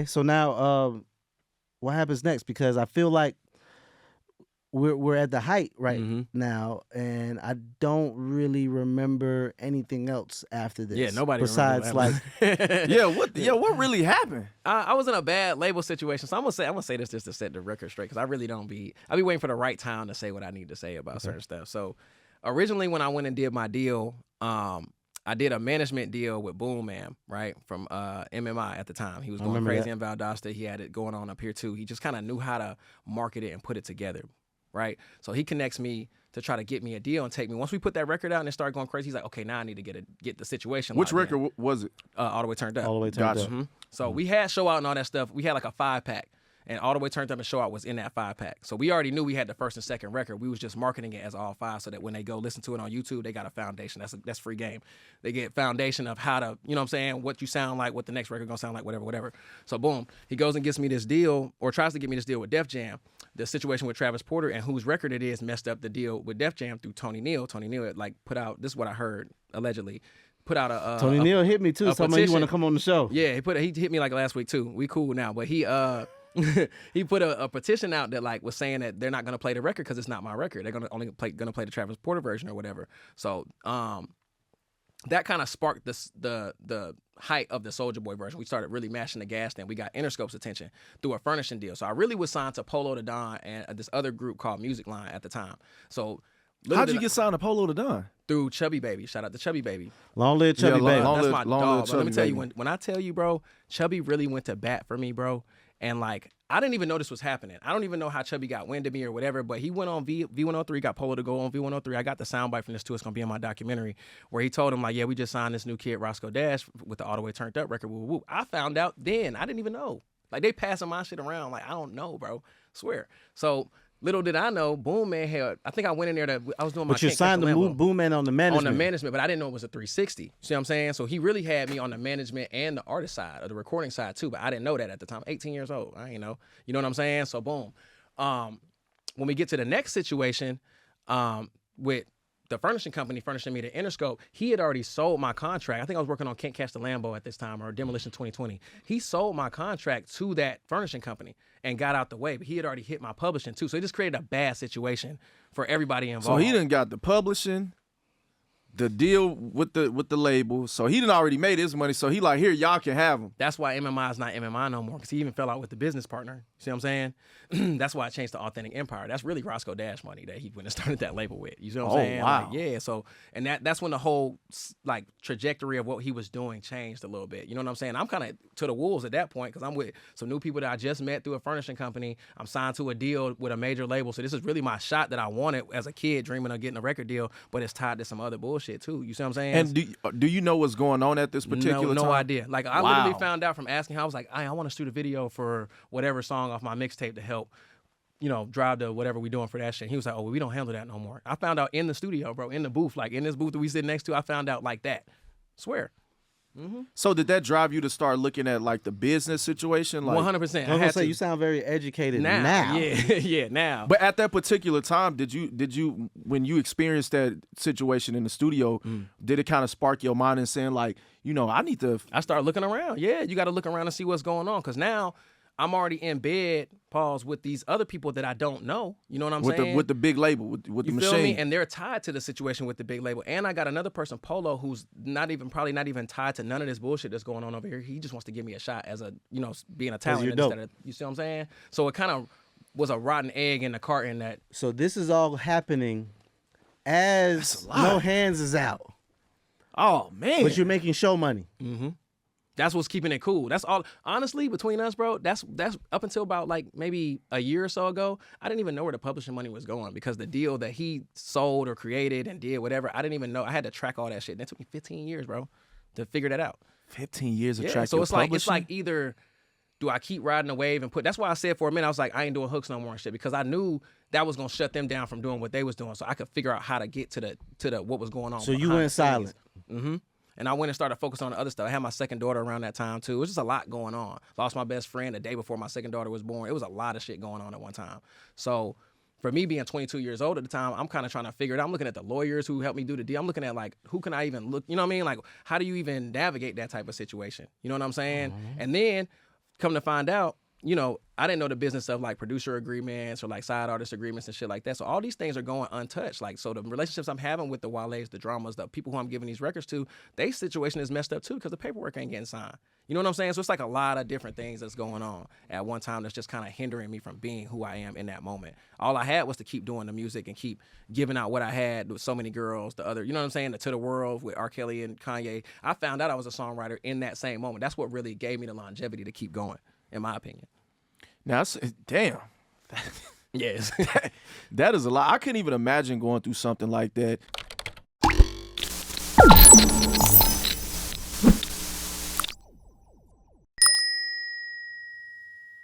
Okay, so now what happens next? Because I feel like we're at the height right now, and I don't really remember anything else after this. Yeah, nobody besides remembers like what really happened? I was in a bad label situation, so I'm gonna say this just to set the record straight, because I really don't be. I be waiting for the right time to say what I need to say about certain stuff. So originally, when I went and did my deal, I did a management deal with Boom Man, right, from MMI at the time. He was going crazy in Valdosta. He had it going on up here too. He just kind of knew how to market it and put it together, right? So he connects me to try to get me a deal and take me. Once we put that record out and it started going crazy, he's like, okay, now I need to get the situation. Which record was it? All the Way Turned Up. All the Way Turned Up. Mm-hmm. So we had Show Out and all that stuff. We had like a 5-pack. And All the Way Turned Up and Show Out was in that 5-pack. So we already knew we had the first and second record. We was just marketing it as all 5 so that when they go listen to it on YouTube, they got a foundation. That's free game. They get foundation of how to, you know what I'm saying, what you sound like, what the next record gonna sound like, whatever. So boom, he goes and gets me this deal, or tries to get me this deal with Def Jam. The situation with Travis Porter and whose record it is messed up the deal with Def Jam through Tony Neal. Tony Neal had like put out, this is what I heard, allegedly, put out a Tony Neal hit me too. Somebody you want to come on the show? Yeah, he hit me like last week too. We cool now, but he he put a petition out that like was saying that they're not gonna play the record because it's not my record. They're gonna play the Travis Porter version or whatever. So that kind of sparked the height of the Soulja Boy version. We started really mashing the gas. Then we got Interscope's attention through a furnishing deal. So I really was signed to Polo the Don and this other group called Music Line at the time. So how'd you get signed to Polo the Don? Through Chubby Baby. Shout out to Chubby Baby. Long live Chubby Baby. That's my dog. Let me tell you, Baby. when I tell you, bro, Chubby really went to bat for me, bro. And like, I didn't even know this was happening. I don't even know how Chubby got wind of me or whatever, but he went on V103, got Polo to go on V103. I got the soundbite from this too. It's going to be in my documentary, where he told him like, yeah, we just signed this new kid, Roscoe Dash, with the All the Way Turned Up record. Woo, woo, woo. I found out then. I didn't even know. Like, they passing my shit around. Like, I don't know, bro. Swear. So little did I know, Boom Man had, I think I went in there I was doing my But you signed the Boom Man on the management. On the management, but I didn't know it was a 360. See what I'm saying? So he really had me on the management and the artist side, or the recording side too, but I didn't know that at the time. 18 years old, I ain't know. You know what I'm saying? So boom. When we get to the next situation, with the furnishing company furnishing me the Interscope, he had already sold my contract. I think I was working on Can't Catch the Lambo at this time, or Demolition 2020. He sold my contract to that furnishing company and got out the way, but he had already hit my publishing too. So it just created a bad situation for everybody involved. So he done got the publishing, the deal with the label. So he done already made his money. So he like, here, y'all can have him. That's why MMI is not MMI no more, because he even fell out with the business partner. See what I'm saying? That's why I changed to Authentic Empire. That's really Roscoe Dash money that he went and started that label with. You see what I'm saying? Wow. Like, yeah. So, and that's when the whole like trajectory of what he was doing changed a little bit. You know what I'm saying? I'm kind of to the wolves at that point, because I'm with some new people that I just met through a furnishing company. I'm signed to a deal with a major label. So this is really my shot that I wanted as a kid, dreaming of getting a record deal, but it's tied to some other bullshit too. You see what I'm saying? And do you know what's going on at this particular time? No idea. Like, I literally found out from asking how. I was like, I want to shoot a video for whatever song off my mixtape to help, you know, drive to whatever we doing for that shit. He was like, oh, well, we don't handle that no more. I found out in the studio, bro, in the booth, like in this booth that we sit next to, I found out like that. Swear. Mm-hmm. So did that drive you to start looking at like the business situation? Like 100%. I was gonna say, you sound very educated now. Yeah, yeah, now. But at that particular time, did you when you experienced that situation in the studio, did it kind of spark your mind and saying like, you know, I start looking around. Yeah, you got to look around and see what's going on, because now I'm already in bed, with these other people that I don't know. You know what I'm saying? With the big label, with the machine. You feel me? And they're tied to the situation with the big label. And I got another person, Polo, who's probably not even tied to none of this bullshit that's going on over here. He just wants to give me a shot as a, you know, being a talent instead of, you see what I'm saying? So it kind of was a rotten egg in the carton that. So this is all happening as No Hands is out. Oh, man. But you're making show money. Mm-hmm. That's what's keeping it cool. That's all. Honestly, between us, bro, that's up until about like maybe a year or so ago, I didn't even know where the publishing money was going, because the deal that he sold or created and did whatever, I didn't even know. I had to track all that shit. And it took me 15 years, bro, to figure that out. 15 years to track so your it's publishing? like it's like either do I keep riding the wave and put. That's why I said for a minute I was like, I ain't doing hooks no more and shit, because I knew that was gonna shut them down from doing what they was doing, so I could figure out how to get to the what was going on. So you went silent. Mm-hmm. And I went and started focusing on the other stuff. I had my second daughter around that time too. It was just a lot going on. Lost my best friend the day before my second daughter was born. It was a lot of shit going on at one time. So for me being 22 years old at the time, I'm kind of trying to figure it out. I'm looking at the lawyers who helped me do the deal. I'm looking at like, who can I even look, you know what I mean? Like, how do you even navigate that type of situation? You know what I'm saying? Mm-hmm. And then come to find out, you know, I didn't know the business of like producer agreements or like side artist agreements and shit like that. So all these things are going untouched. Like, so the relationships I'm having with the Wale's, the Dramas, the people who I'm giving these records to, their situation is messed up too because the paperwork ain't getting signed. You know what I'm saying? So it's like a lot of different things that's going on at one time that's just kind of hindering me from being who I am in that moment. All I had was to keep doing the music and keep giving out what I had with so many girls, the other, you know what I'm saying? The To the World with R. Kelly and Kanye. I found out I was a songwriter in that same moment. That's what really gave me the longevity to keep going, in my opinion. Now, damn. Yes. That is a lot. I couldn't even imagine going through something like that.